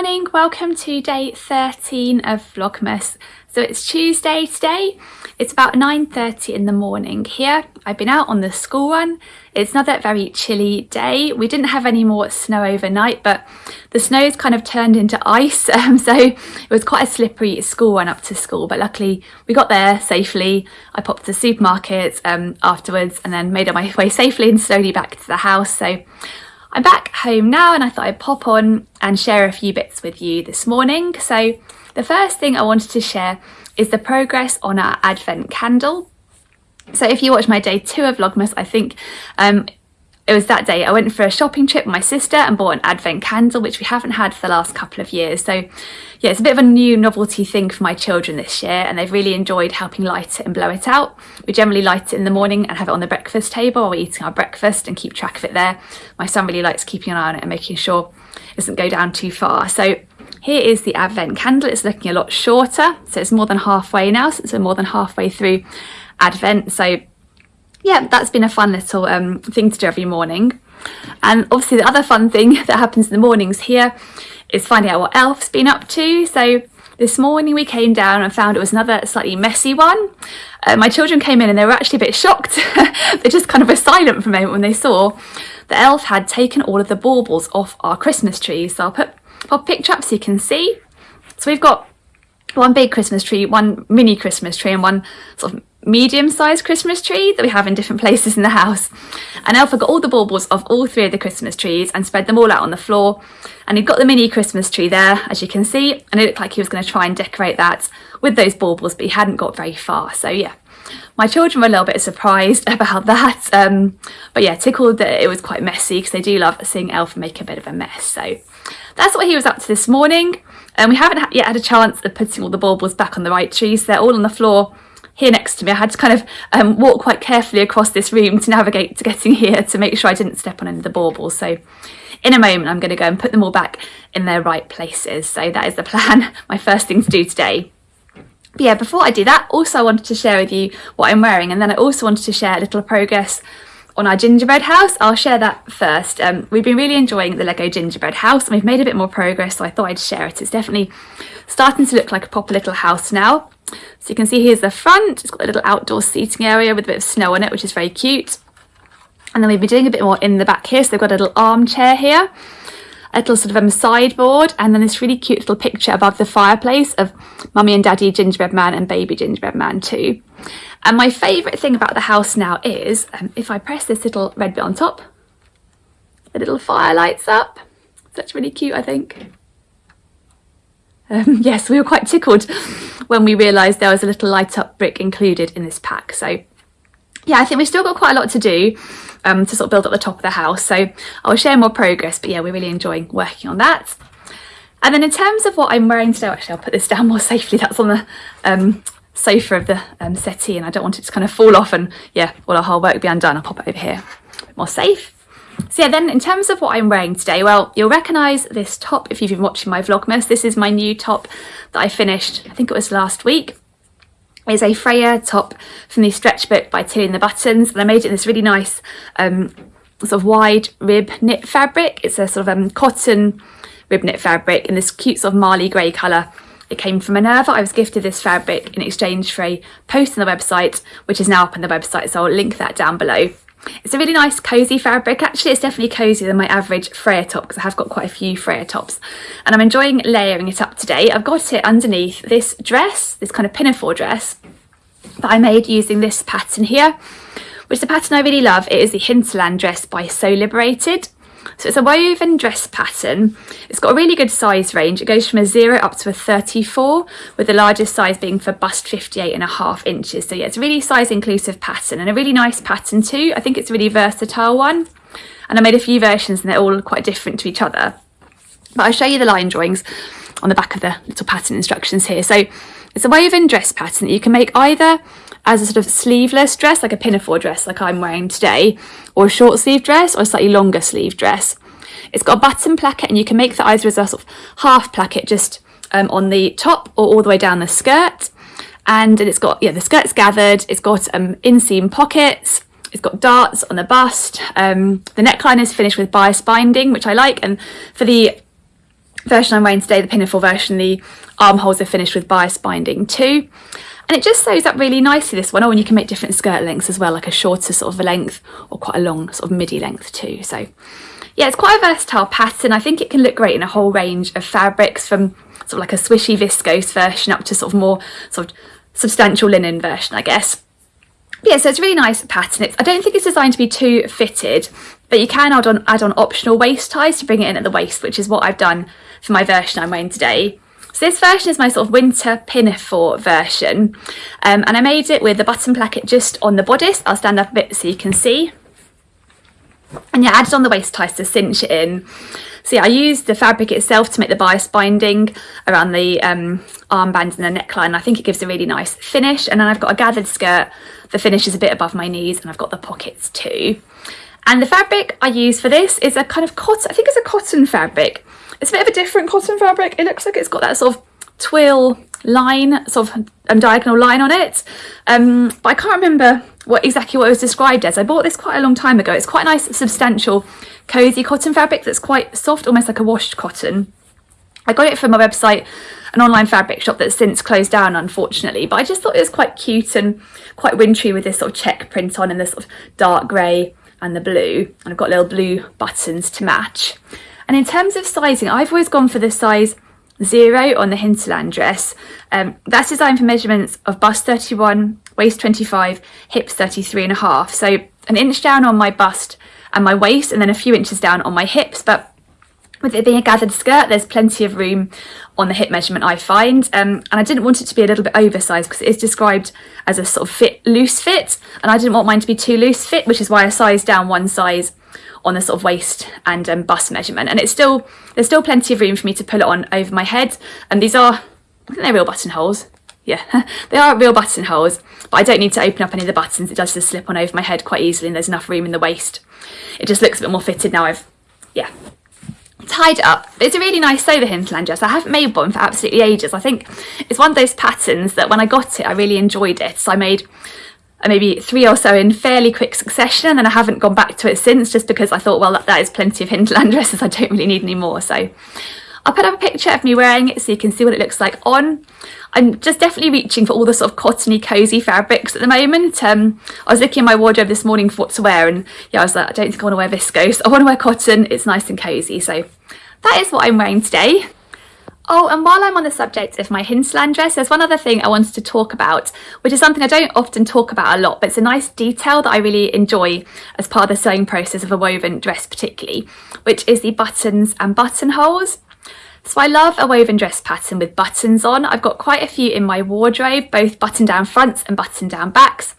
morning, welcome to day 13 of Vlogmas. So it's Tuesday today, it's about 9:30 in the morning here. I've been out on the school run. It's another very chilly day. We didn't have any more snow overnight, but the snow's kind of turned into ice, so it was quite a slippery school run up to school, but luckily we got there safely. I popped to the supermarket afterwards and then made my way safely and slowly back to the house. So I'm back home now and I thought I'd pop on and share a few bits with you this morning. So the first thing I wanted to share is the progress on our Advent candle. So if you watch my day 2 of Vlogmas, I think it was that day I went for a shopping trip with my sister and bought an Advent candle, which we haven't had for the last couple of years. So yeah, it's a bit of a new novelty thing for my children this year, and they've really enjoyed helping light it and blow it out. We generally light it in the morning and have it on the breakfast table while we're eating our breakfast and keep track of it there. My son really likes keeping an eye on it and making sure it doesn't go down too far. So here is the Advent candle. It's looking a lot shorter, so it's more than halfway now, so it's more than halfway through Advent. So yeah, that's been a fun little thing to do every morning. And obviously the other fun thing that happens in the mornings here is finding out what Elf's been up to. So this morning we came down and found it was another slightly messy one. My children came in and they were actually a bit shocked. They just kind of were silent for a moment when they saw that Elf had taken all of the baubles off our Christmas trees. So I'll pop a picture up so you can see. So we've got one big Christmas tree, one mini Christmas tree, and one sort of medium-sized Christmas tree that we have in different places in the house. And Elf got all the baubles off all 3 of the Christmas trees and spread them all out on the floor. And he'd got the mini Christmas tree there, as you can see, and it looked like he was going to try and decorate that with those baubles, but he hadn't got very far. So yeah, my children were a little bit surprised about that, but yeah, tickled that it was quite messy because they do love seeing Elf make a bit of a mess. So that's what he was up to this morning. We haven't yet had a chance of putting all the baubles back on the right trees. They're all on the floor here next to me. I had to kind of walk quite carefully across this room to navigate to getting here to make sure I didn't step on any of the baubles. So in a moment I'm going to go and put them all back in their right places. So that is the plan, my first thing to do today. But yeah, before I do that, also I wanted to share with you what I'm wearing, and then I also wanted to share a little progress on our gingerbread house. I'll share that first. We've been really enjoying the Lego gingerbread house and we've made a bit more progress, so I thought I'd share it. It's definitely starting to look like a proper little house now. So you can see here's the front. It's got a little outdoor seating area with a bit of snow on it, which is very cute. And then we've been doing a bit more in the back here. So they've got a little armchair here, a little sort of sideboard, and then this really cute little picture above the fireplace of Mummy and Daddy Gingerbread Man and Baby Gingerbread Man too. And my favourite thing about the house now is, if I press this little red bit on top, the little fire lights up. That's really cute, I think. Yes, we were quite tickled when we realised there was a little light up brick included in this pack. So yeah, I think we've still got quite a lot to do to sort of build up the top of the house. So I'll share more progress, but yeah, we're really enjoying working on that. And then in terms of what I'm wearing today, actually I'll put this down more safely. That's on the sofa of the settee, and I don't want it to kind of fall off and yeah, all our hard work will be undone. I'll pop it over here, a bit more safe. So yeah, then in terms of what I'm wearing today, well, you'll recognise this top if you've been watching my Vlogmas. This is my new top that I finished, I think it was last week. It's a Freya top from the stretch book by Tilly and the Buttons, and I made it in this really nice sort of wide rib knit fabric. It's a sort of cotton rib knit fabric in this cute sort of marley grey colour. It came from Minerva. I was gifted this fabric in exchange for a post on the website, which is now up on the website, so I'll link that down below. It's a really nice cosy fabric. Actually, it's definitely cozier than my average Freya top because I have got quite a few Freya tops, and I'm enjoying layering it up today. I've got it underneath this dress, this kind of pinafore dress that I made using this pattern here, which is a pattern I really love. It is the Hinterland dress by So Liberated. So it's a woven dress pattern. It's got a really good size range. It goes from a 0 up to a 34, with the largest size being for bust 58.5 inches. So yeah, it's a really size inclusive pattern and a really nice pattern too. I think it's a really versatile one. And I made a few versions and they're all quite different to each other. But I'll show you the line drawings on the back of the little pattern instructions here. So it's a woven dress pattern that you can make either as a sort of sleeveless dress, like a pinafore dress like I'm wearing today, or a short sleeve dress or a slightly longer sleeve dress. It's got a button placket and you can make that either as a sort of half placket just on the top or all the way down the skirt. And it's got, yeah, the skirt's gathered, it's got inseam pockets, it's got darts on the bust. The neckline is finished with bias binding, which I like, and for the version I'm wearing today, the pinafore version, the armholes are finished with bias binding too. And it just sews up really nicely, this one. Oh, and you can make different skirt lengths as well, like a shorter sort of a length or quite a long sort of midi length too. So yeah, it's quite a versatile pattern. I think it can look great in a whole range of fabrics, from sort of like a swishy viscose version up to sort of more sort of substantial linen version, I guess. But yeah, so it's a really nice pattern. I don't think it's designed to be too fitted, but you can add on optional waist ties to bring it in at the waist, which is what I've done for my version I'm wearing today. So this version is my sort of winter pinafore version, and I made it with the button placket just on the bodice. I'll stand up a bit so you can see. And yeah, added on the waist ties to cinch it in. So yeah, I used the fabric itself to make the bias binding around the armband and the neckline. I think it gives a really nice finish. And then I've got a gathered skirt. The finish is a bit above my knees, and I've got the pockets too. And the fabric I use for this is a kind of cotton, I think it's a cotton fabric. It's a bit of a different cotton fabric. It looks like it's got that sort of twill line, sort of diagonal line on it. But I can't remember exactly what it was described as. I bought this quite a long time ago. It's quite a nice, substantial, cosy cotton fabric that's quite soft, almost like a washed cotton. I got it from my website, an online fabric shop that's since closed down, unfortunately. But I just thought it was quite cute and quite wintry with this sort of check print on and this sort of dark grey and the blue. And I've got little blue buttons to match. And in terms of sizing, I've always gone for the size 0 on the Hinterland dress. That's designed for measurements of bust 31, waist 25, hips 33.5. So an inch down on my bust and my waist, and then a few inches down on my hips. But with it being a gathered skirt, there's plenty of room on the hip measurement, I find. And I didn't want it to be a little bit oversized because it is described as a sort of loose fit. And I didn't want mine to be too loose fit, which is why I sized down one size on the sort of waist and bust measurement. And there's still plenty of room for me to pull it on over my head. And these are, I think they're real buttonholes. Yeah, they are real buttonholes, but I don't need to open up any of the buttons. It does just slip on over my head quite easily, and there's enough room in the waist. It just looks a bit more fitted now I've, yeah, tied it up. It's a really nice sew, the Hinterland dress. I haven't made one for absolutely ages. I think it's one of those patterns that when I got it, I really enjoyed it. So I made maybe 3 or so in fairly quick succession, and then I haven't gone back to it since, just because I thought, well, that is plenty of Hinterland dresses. I don't really need any more. So I'll put up a picture of me wearing it so you can see what it looks like on. I'm just definitely reaching for all the sort of cottony, cosy fabrics at the moment. I was looking in my wardrobe this morning for what to wear, and yeah, I was like, I don't think I want to wear viscose. I want to wear cotton. It's nice and cosy. So that is what I'm wearing today. Oh, and while I'm on the subject of my Hinterland dress, there's one other thing I wanted to talk about, which is something I don't often talk about a lot, but it's a nice detail that I really enjoy as part of the sewing process of a woven dress particularly, which is the buttons and buttonholes. So I love a woven dress pattern with buttons on. I've got quite a few in my wardrobe, both button down fronts and button down backs.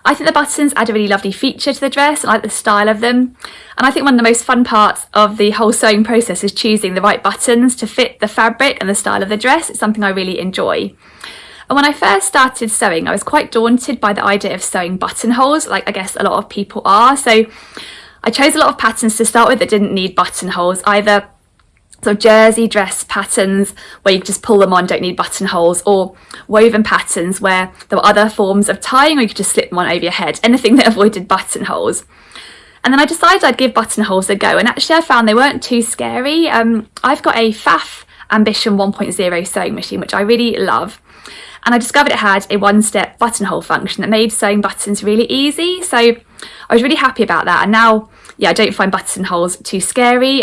I think the buttons add a really lovely feature to the dress. I like the style of them. And I think one of the most fun parts of the whole sewing process is choosing the right buttons to fit the fabric and the style of the dress. It's something I really enjoy. And when I first started sewing, I was quite daunted by the idea of sewing buttonholes, like I guess a lot of people are. So I chose a lot of patterns to start with that didn't need buttonholes, either sort of jersey dress patterns where you just pull them on, don't need buttonholes, or woven patterns where there were other forms of tying, or you could just slip them on over your head, anything that avoided buttonholes. And then I decided I'd give buttonholes a go, and actually I found they weren't too scary. I've got a Cath Ambition 1.0 sewing machine, which I really love, and I discovered it had a one-step buttonhole function that made sewing buttons really easy, so I was really happy about that. And now, yeah, I don't find buttonholes too scary.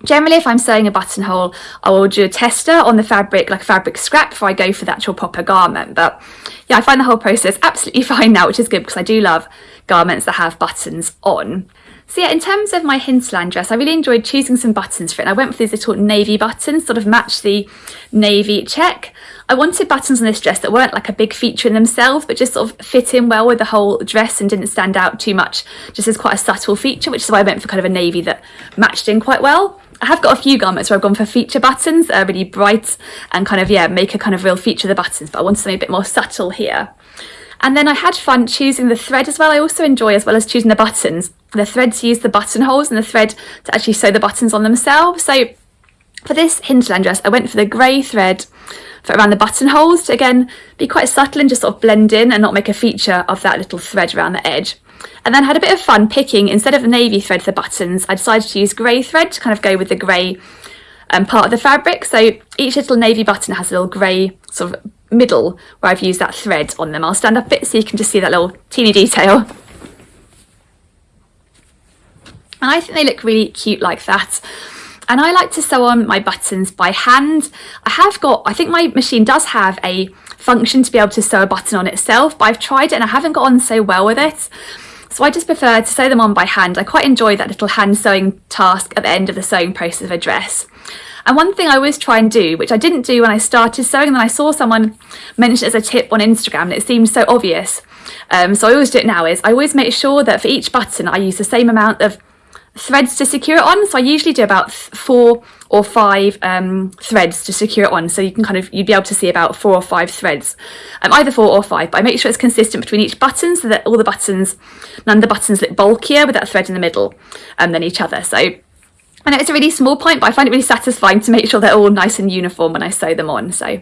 Generally, if I'm sewing a buttonhole, I will do a tester on the fabric, like a fabric scrap, before I go for the actual proper garment. But yeah, I find the whole process absolutely fine now, which is good because I do love garments that have buttons on. So yeah, in terms of my Hinterland dress, I really enjoyed choosing some buttons for it. And I went for these little navy buttons, sort of match the navy check. I wanted buttons on this dress that weren't like a big feature in themselves, but just sort of fit in well with the whole dress and didn't stand out too much, just as quite a subtle feature, which is why I went for kind of a navy that matched in quite well. I have got a few garments where I've gone for feature buttons that are really bright and kind of, yeah, make a kind of real feature of the buttons, but I wanted something a bit more subtle here. And then I had fun choosing the thread as well. I also enjoy, as well as choosing the buttons, the thread to use the buttonholes and the thread to actually sew the buttons on themselves. So for this Hinterland dress, I went for the grey thread for around the buttonholes to, again, be quite subtle and just sort of blend in and not make a feature of that little thread around the edge. And then had a bit of fun picking, instead of the navy thread for the buttons, I decided to use grey thread to kind of go with the grey part of the fabric. So each little navy button has a little grey sort of middle where I've used that thread on them. I'll stand up a bit so you can just see that little teeny detail. And I think they look really cute like that. And I like to sew on my buttons by hand. I think my machine does have a function to be able to sew a button on itself, but I've tried it and I haven't got on so well with it. So I just prefer to sew them on by hand. I quite enjoy that little hand sewing task at the end of the sewing process of a dress. And one thing I always try and do, which I didn't do when I started sewing, and then I saw someone mention it as a tip on Instagram and it seemed so obvious. So I always do it now, is I always make sure that for each button I use the same amount of threads to secure it on. So I usually do about 4 or 5 threads to secure it on, so you can you'd be able to see about 4 or 5 threads, either 4 or 5, but I make sure it's consistent between each button so that none of the buttons look bulkier with that thread in the middle than each other. So I know it's a really small point, but I find it really satisfying to make sure they're all nice and uniform when I sew them on. So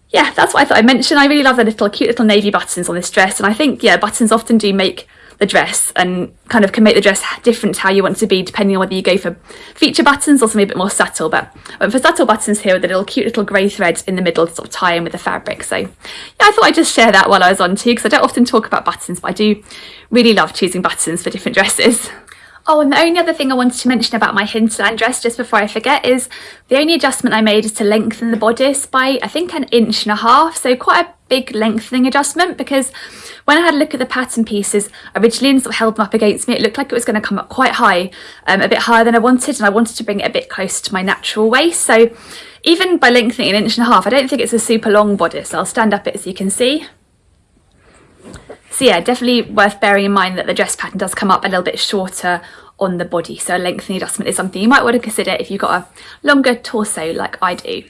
yeah, that's what I thought I'd mention. I really love the cute little navy buttons on this dress, and I think buttons often do make the dress and can make the dress different to how you want it to be, depending on whether you go for feature buttons or something a bit more subtle. But for subtle buttons here with the cute little grey thread in the middle to sort of tie in with the fabric. So yeah, I thought I'd just share that while I was on too, because I don't often talk about buttons, but I do really love choosing buttons for different dresses. Oh, and the only other thing I wanted to mention about my Hinterland dress, just before I forget, is the only adjustment I made is to lengthen the bodice by, I think, 1.5 inches. So quite a big lengthening adjustment, because when I had a look at the pattern pieces originally and sort of held them up against me, it looked like it was going to come up quite high, a bit higher than I wanted, and I wanted to bring it a bit closer to my natural waist. So even by lengthening 1.5 inches, I don't think it's a super long bodice. I'll stand up it so you can see. So yeah, definitely worth bearing in mind that the dress pattern does come up a little bit shorter on the body, so a lengthening adjustment is something you might want to consider if you've got a longer torso like I do.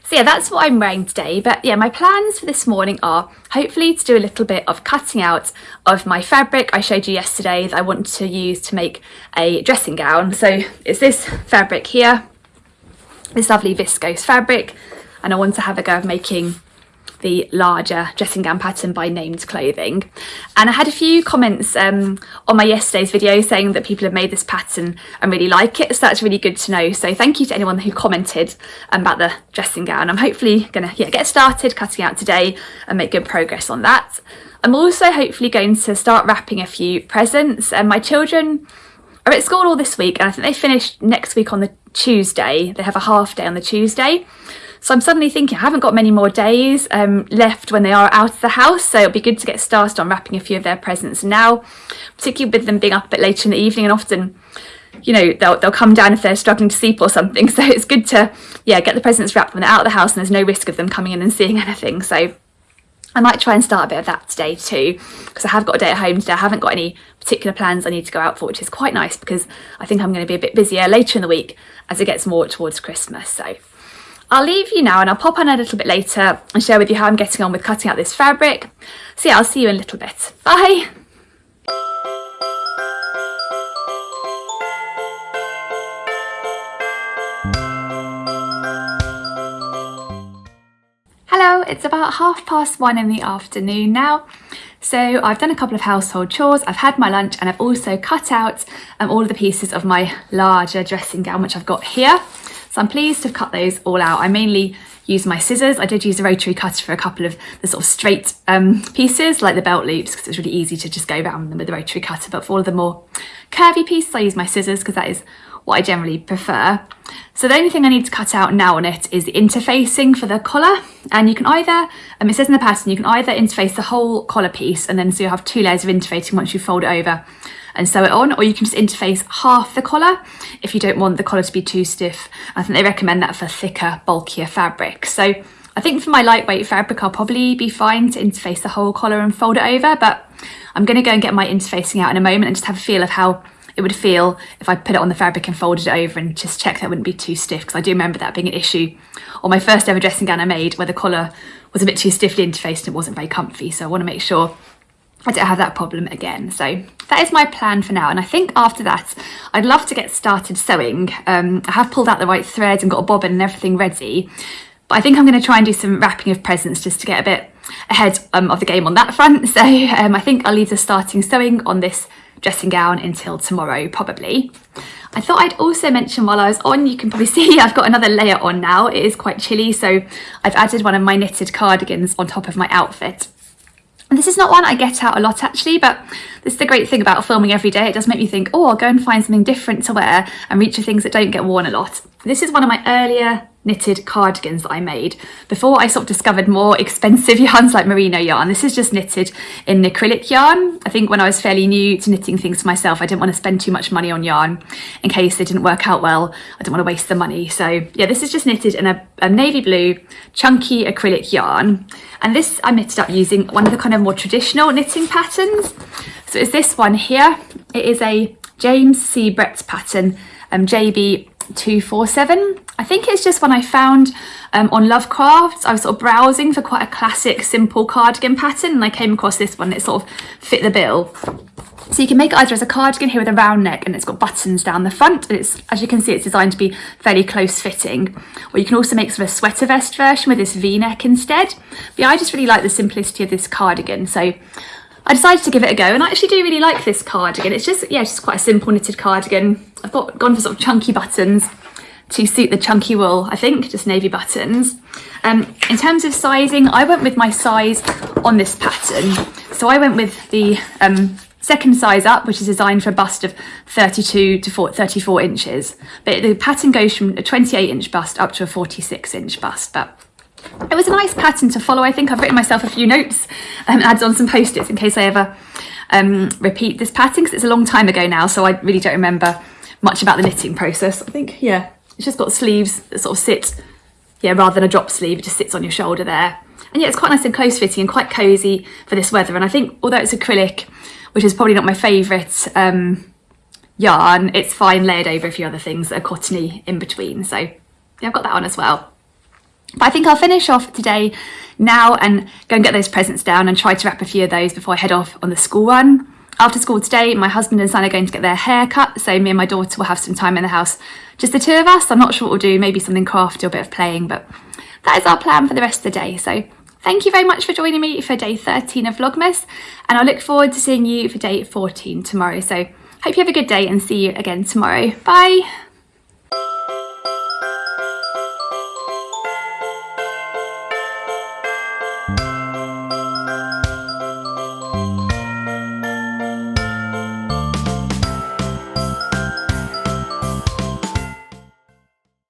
So yeah, that's what I'm wearing today. But yeah, my plans for this morning are hopefully to do a little bit of cutting out of my fabric I showed you yesterday that I want to use to make a dressing gown. So it's this fabric here, this lovely viscose fabric, and I want to have a go of making the larger dressing gown pattern by Named Clothing. And I had a few comments on my yesterday's video saying that people have made this pattern and really like it, so that's really good to know. So thank you to anyone who commented about the dressing gown. I'm hopefully gonna get started cutting out today and make good progress on that. I'm also hopefully going to start wrapping a few presents, and my children are at school all this week, and I think they finish next week on the Tuesday. They have a half day on the Tuesday. So I'm suddenly thinking I haven't got many more days left when they are out of the house, so it'll be good to get started on wrapping a few of their presents now, particularly with them being up a bit later in the evening, and often, they'll come down if they're struggling to sleep or something. So it's good to, get the presents wrapped when they're out of the house and there's no risk of them coming in and seeing anything. So I might try and start a bit of that today too, because I have got a day at home today. I haven't got any particular plans I need to go out for, which is quite nice, because I think I'm going to be a bit busier later in the week as it gets more towards Christmas. So I'll leave you now and I'll pop on a little bit later and share with you how I'm getting on with cutting out this fabric. So yeah, I'll see you in a little bit. Bye! Hello, it's about 1:30 in the afternoon now. So I've done a couple of household chores, I've had my lunch, and I've also cut out all of the pieces of my larger dressing gown, which I've got here. So I'm pleased to have cut those all out. I mainly use my scissors. I did use a rotary cutter for a couple of the sort of straight pieces, like the belt loops, because it's really easy to just go around them with the rotary cutter. But for all of the more curvy pieces, I use my scissors, because that is what I generally prefer. So the only thing I need to cut out now on it is the interfacing for the collar. And you can either, it says in the pattern, you can either interface the whole collar piece, and then so you'll have 2 layers of interfacing once you fold it over and sew it on, or you can just interface half the collar if you don't want the collar to be too stiff. I think they recommend that for thicker, bulkier fabric. So I think for my lightweight fabric, I'll probably be fine to interface the whole collar and fold it over, but I'm going to go and get my interfacing out in a moment and just have a feel of how it would feel if I put it on the fabric and folded it over, and just check that it wouldn't be too stiff, because I do remember that being an issue on my first ever dressing gown I made, where the collar was a bit too stiffly interfaced and it wasn't very comfy. So I want to make sure I don't have that problem again. So that is my plan for now, and I think after that I'd love to get started sewing. I have pulled out the right thread and got a bobbin and everything ready, but I think I'm going to try and do some wrapping of presents just to get a bit ahead of the game on that front. So I think I'll leave the starting sewing on this dressing gown until tomorrow probably. I thought I'd also mention while I was on, you can probably see I've got another layer on now. It is quite chilly, so I've added one of my knitted cardigans on top of my outfit. And this is not one I get out a lot actually, but this is the great thing about filming every day. It does make me think, oh, I'll go and find something different to wear and reach for things that don't get worn a lot. This is one of my earlier knitted cardigans that I made before I sort of discovered more expensive yarns like merino yarn. This is just knitted in acrylic yarn. I think when I was fairly new to knitting things for myself, I didn't want to spend too much money on yarn in case they didn't work out well. I didn't want to waste the money. So yeah, this is just knitted in a navy blue chunky acrylic yarn. And this I knitted up using one of the kind of more traditional knitting patterns. So it's this one here. It is a James C Brett pattern, JB247. I think it's just one I found on LoveCrafts. I was sort of browsing for quite a classic simple cardigan pattern and I came across this one. It sort of fit the bill. So you can make it either as a cardigan here with a round neck and it's got buttons down the front. And it's, as you can see, it's designed to be fairly close fitting. Or you can also make sort of a sweater vest version with this V-neck instead. But yeah, I just really like the simplicity of this cardigan. So I decided to give it a go and I actually do really like this cardigan. It's just, yeah, it's just quite a simple knitted cardigan. I've gone for sort of chunky buttons to suit the chunky wool, I think, just navy buttons. In terms of sizing, I went with my size on this pattern. So I went with the second size up, which is designed for a bust of 32 to 34 inches. But the pattern goes from a 28-inch bust up to a 46-inch bust. But it was a nice pattern to follow. I think I've written myself a few notes and added on some post-its in case I ever repeat this pattern, because it's a long time ago now, so I really don't remember much about the knitting process. I think, yeah, it's just got sleeves that sort of sit, yeah, rather than a drop sleeve, it just sits on your shoulder there. And yeah, it's quite nice and close fitting and quite cosy for this weather. And I think although it's acrylic, which is probably not my favourite yarn, it's fine layered over a few other things that are cottony in between. So yeah, I've got that on as well. But I think I'll finish off today now and go and get those presents down and try to wrap a few of those before I head off on the school run. After school today, my husband and son are going to get their hair cut, so me and my daughter will have some time in the house, just the two of us. I'm not sure what we'll do, maybe something crafty or a bit of playing, but that is our plan for the rest of the day. So thank you very much for joining me for day 13 of Vlogmas, and I look forward to seeing you for day 14 tomorrow. So hope you have a good day and see you again tomorrow. Bye!